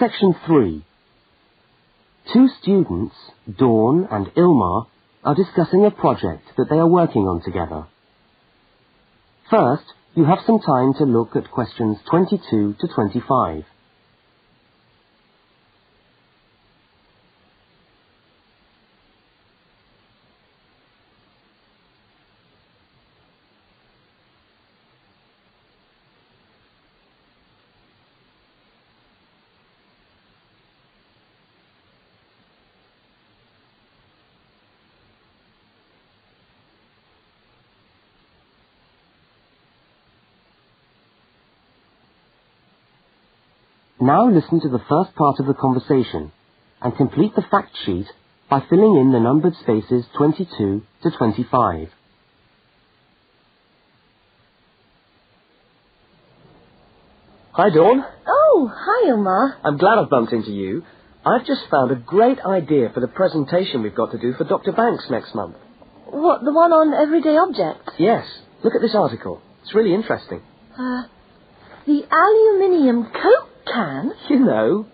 Section 3. Two students, Dawn and Ilmar, are discussing a project that they are working on together. First, you have some time to look at questions 22 to 25. Now listen to the first part of the conversation and complete the fact sheet by filling in the numbered spaces 22 to 25. Hi, Dawn. Oh, hi, Ilmar. I'm glad I've bumped into you. I've just found a great idea for the presentation we've got to do for Dr. Banks next month. What, the one on everyday objects? Yes. Look at this article. It's really interesting. The aluminium Coke can? You know,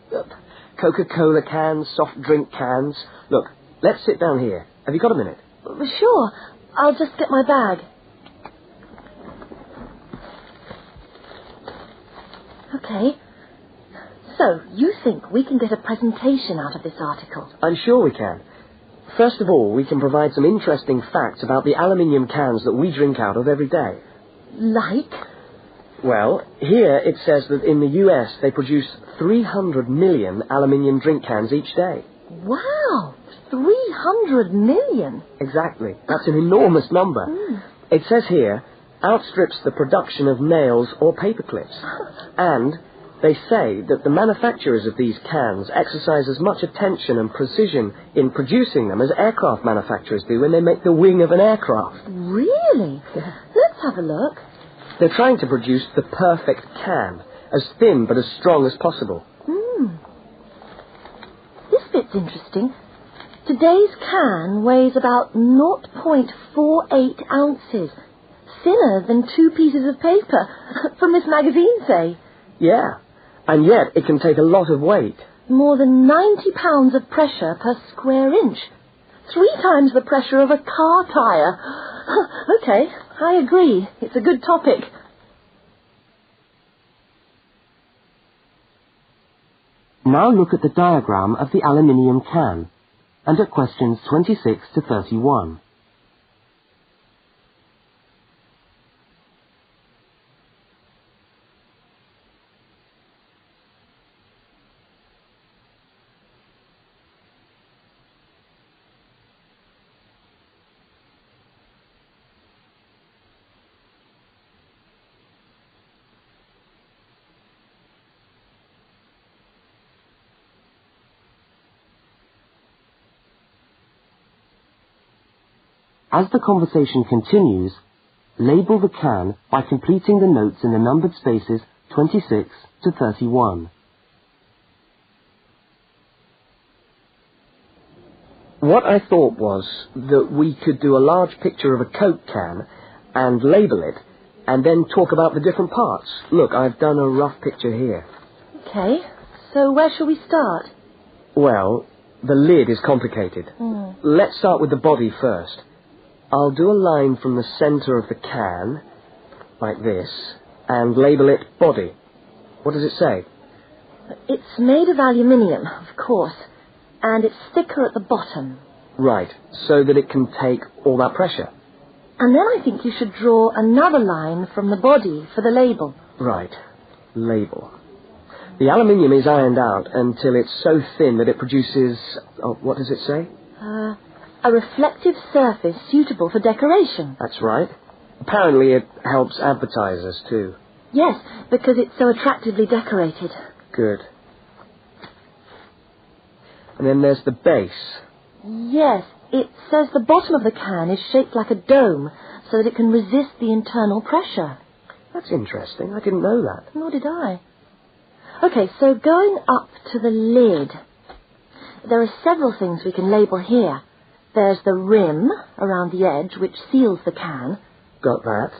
Coca-Cola cans, soft drink cans. Look, let's sit down here. Have you got a minute? Sure. I'll just get my bag. Okay. So, you think we can get a presentation out of this article? I'm sure we can. First of all, we can provide some interesting facts about the aluminium cans that we drink out of every day. Like? Well, here it says that in the US they produce 300 million aluminium drink cans each day. Wow! 300 million? Exactly. That's an enormous number. It says here, outstrips the production of nails or paper clips. And they say that the manufacturers of these cans exercise as much attention and precision in producing them as aircraft manufacturers do when they make the wing of an aircraft. Really? Yeah. Let's have a look. They're trying to produce the perfect can, as thin but as strong as possible. This bit's interesting. Today's can weighs about 0.48 ounces. Thinner than 2 pieces of paper, from this magazine, say. Yeah, and yet it can take a lot of weight. More than 90 pounds of pressure per square inch. 3 times the pressure of a car tyre. Okay, I agree. It's a good topic. Now look at the diagram of the aluminium can and at questions 26 to 31. As the conversation continues, label the can by completing the notes in the numbered spaces 26 to 31. What I thought was that we could do a large picture of a Coke can and label it, and then talk about the different parts. Look, I've done a rough picture here. Okay, so where shall we start? Well, the lid is complicated. Let's start with the body first. I'll do a line from the centre of the can, like this, and label it body. What does it say? It's made of aluminium, of course, and it's thicker at the bottom. Right, so that it can take all that pressure. And then I think you should draw another line from the body for the label. Right, label. The aluminium is ironed out until it's so thin that it produces, what does it say? A reflective surface suitable for decoration. That's right. Apparently it helps advertisers too. Yes, because it's so attractively decorated. Good. And then there's the base. Yes, it says the bottom of the can is shaped like a dome so that it can resist the internal pressure. That's interesting. I didn't know that. Nor did I. Okay, so going up to the lid, there are several things we can label here. There's the rim around the edge, which seals the can. Got that.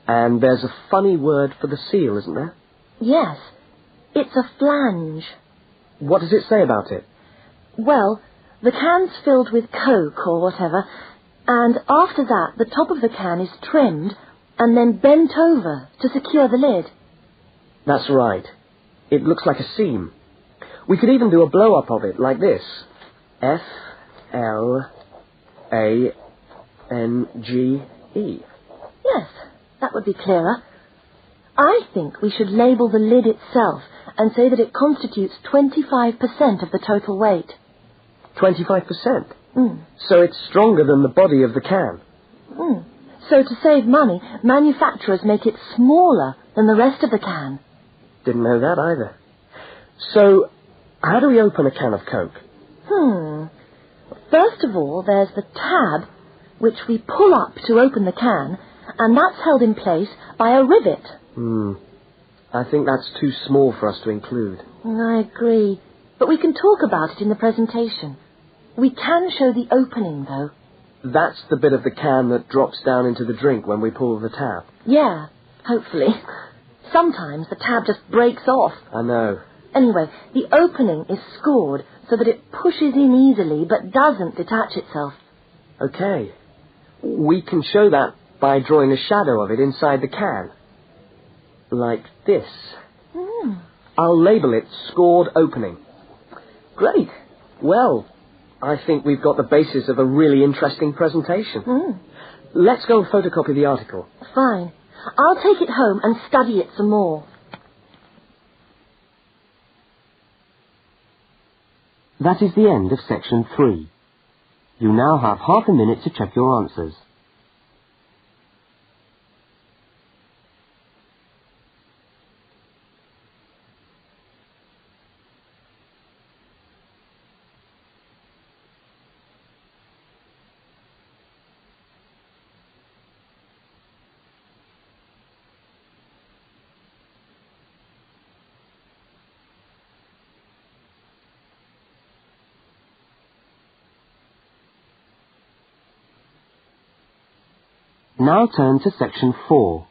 And there's a funny word for the seal, isn't there? Yes, it's a flange. What does it say about it? Well, the can's filled with Coke or whatever, and after that the top of the can is trimmed and then bent over to secure the lid. That's right. It looks like a seam. We could even do a blow-up of it, like this. F-L-A-N-G-E. Yes, that would be clearer. I think we should label the lid itself and say that it constitutes 25% of the total weight. 25%? Mm. So it's stronger than the body of the can. Mm. So to save money, manufacturers make it smaller than the rest of the can. Didn't know that either. So, how do we open a can of Coke? First of all, there's the tab, which we pull up to open the can, and that's held in place by a rivet. I think that's too small for us to include. I agree. But we can talk about it in the presentation. We can show the opening, though. That's the bit of the can that drops down into the drink when we pull the tab. Yeah, hopefully. Sometimes the tab just breaks off. I know. Anyway, the opening is scored so that it pushes in easily but doesn't detach itself. Okay. We can show that by drawing a shadow of it inside the can. Like this. I'll label it Scored Opening. Great. Well, I think we've got the basis of a really interesting presentation. Let's go and photocopy the article. Fine. I'll take it home and study it some more. That is the end of section 3. You now have half a minute to check your answers. Now turn to section 4.